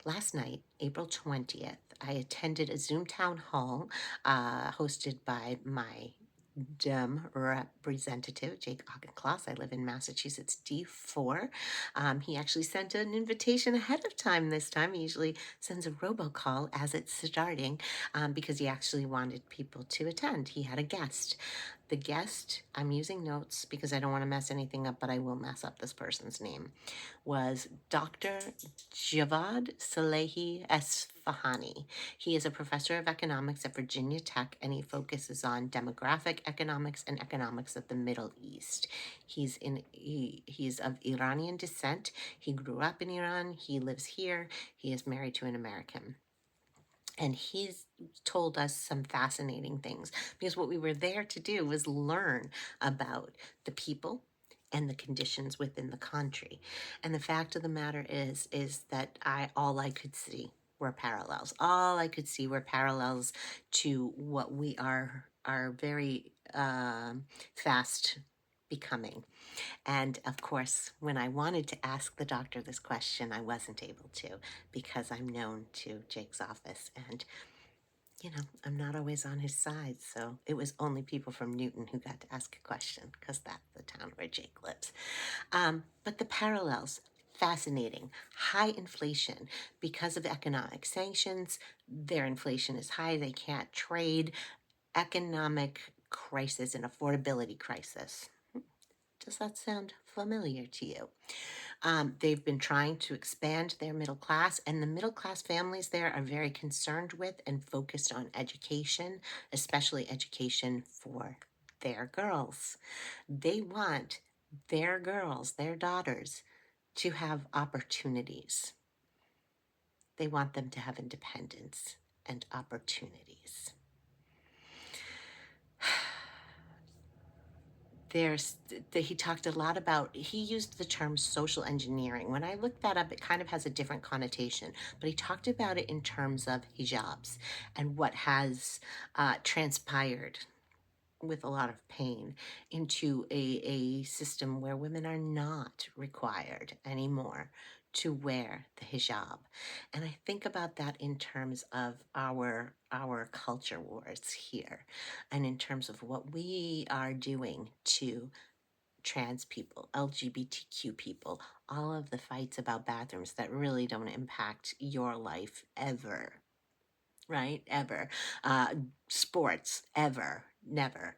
Last night, April 20th, I attended a Zoom town hall hosted by my Dem representative, Jake Auchincloss. I live in Massachusetts D4. He actually sent an invitation ahead of time this time. He usually sends a robocall as it's starting because he actually wanted people to attend. He had a guest. The guest, I'm using notes because I don't want to mess anything up, but I will mess up this person's name, was Dr. Javad Salehi Esfahani. He is a professor of economics at Virginia Tech, and he focuses on demographic economics and economics of the Middle East. He's of Iranian descent. He grew up in Iran. He lives here. He is married to an American. And he's told us some fascinating things because what we were there to do was learn about the people and the conditions within the country. And the fact of the matter is that all I could see were parallels. All I could see were parallels to what we are very fast becoming. And of course, when I wanted to ask the doctor this question, I wasn't able to because I'm known to Jake's office. And, I'm not always on his side. So it was only people from Newton who got to ask a question because that's the town where Jake lives. But the parallels, fascinating. High inflation because of economic sanctions. Their inflation is high. They can't trade. Economic crisis and affordability crisis. Does that sound familiar to you? They've been trying to expand their middle class, and the middle class families there are very concerned with and focused on education, especially education for their girls. They want their girls, their daughters, to have opportunities. They want them to have independence and opportunities. He talked a lot about, he used the term social engineering. When I looked that up, it kind of has a different connotation, but he talked about it in terms of hijabs and what has transpired with a lot of pain into a system where women are not required anymore to wear the hijab. And I think about that in terms of our culture wars here and in terms of what we are doing to trans people, LGBTQ people, all of the fights about bathrooms that really don't impact your life ever, right? Ever. Sports, ever, never,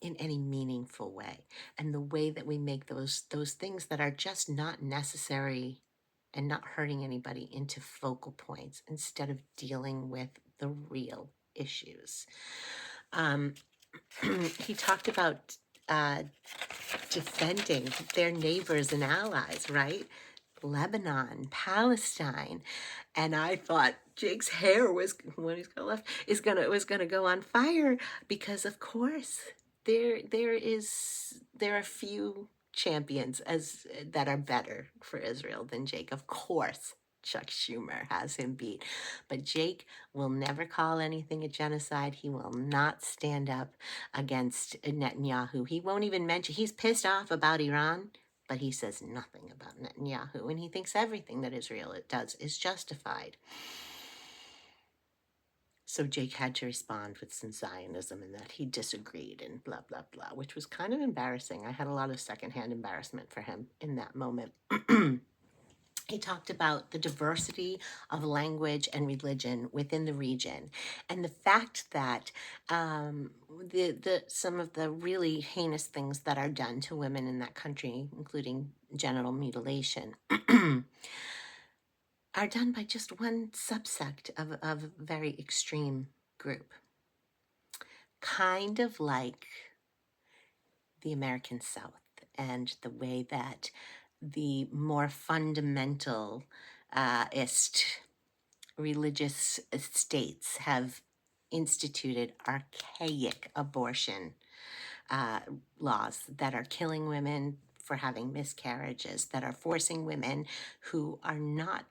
in any meaningful way. And the way that we make those things that are just not necessary and not hurting anybody into focal points instead of dealing with the real issues. Um, he talked about uh, defending their neighbors and allies, right? Lebanon, Palestine, and I thought Jake's hair was, when he's got left, was gonna go on fire because of course there are few champions as that are better for Israel than Jake. Of course, Chuck Schumer has him beat, but Jake will never call anything a genocide. He will not stand up against Netanyahu. He won't even mention, he's pissed off about Iran, but he says nothing about Netanyahu, and he thinks everything that Israel does is justified. So Jake had to respond with some Zionism and that he disagreed and blah, blah, blah, which was kind of embarrassing. I had a lot of secondhand embarrassment for him in that moment. He talked about the diversity of language and religion within the region, and the fact that some of the really heinous things that are done to women in that country, including genital mutilation, are done by just one subsect of a very extreme group, kind of like the American South and the way that the more fundamentalist religious states have instituted archaic abortion uh, laws that are killing women for having miscarriages, that are forcing women who are not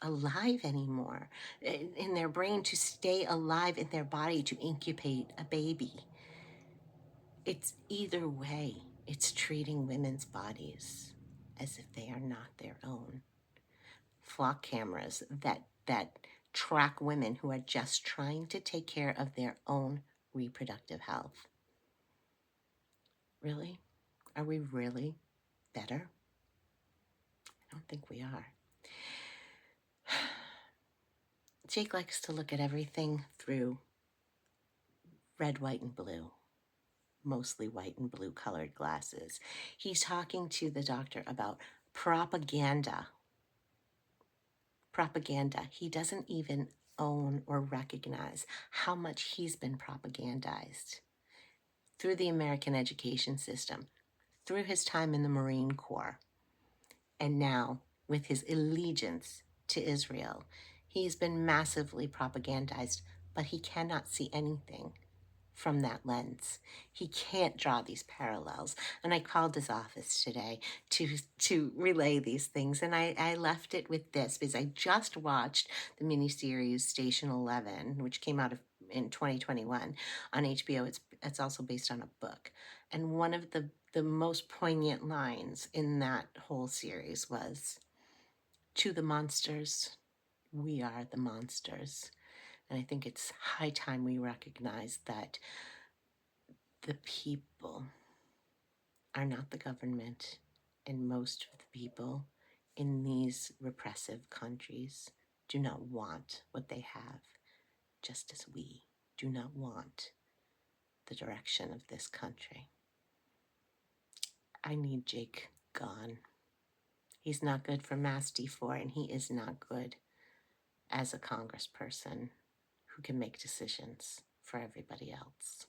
alive anymore in their brain to stay alive in their body to incubate a baby. It's either way, it's treating women's bodies as if they are not their own. flock cameras that track women who are just trying to take care of their own reproductive health. Really? Are we really better? I don't think we are. Jake likes to look at everything through red, white, and blue, mostly white and blue colored glasses. He's talking to the doctor about propaganda. Propaganda. He doesn't even own or recognize how much he's been propagandized through the American education system, through his time in the Marine Corps, and now with his allegiance to Israel. He's been massively propagandized, but he cannot see anything from that lens. He can't draw these parallels. And I called his office today to relay these things. And I left it with this because I just watched the miniseries Station 11, which came out in 2021 on HBO. It's also based on a book. And one of the most poignant lines in that whole series was, "To the monsters, we are the monsters." And I think it's high time we recognize that the people are not the government, and most of the people in these repressive countries do not want what they have, just as we do not want the direction of this country. I need Jake gone. He's not good for Mass D4, and he is not good as a congressperson who can make decisions for everybody else.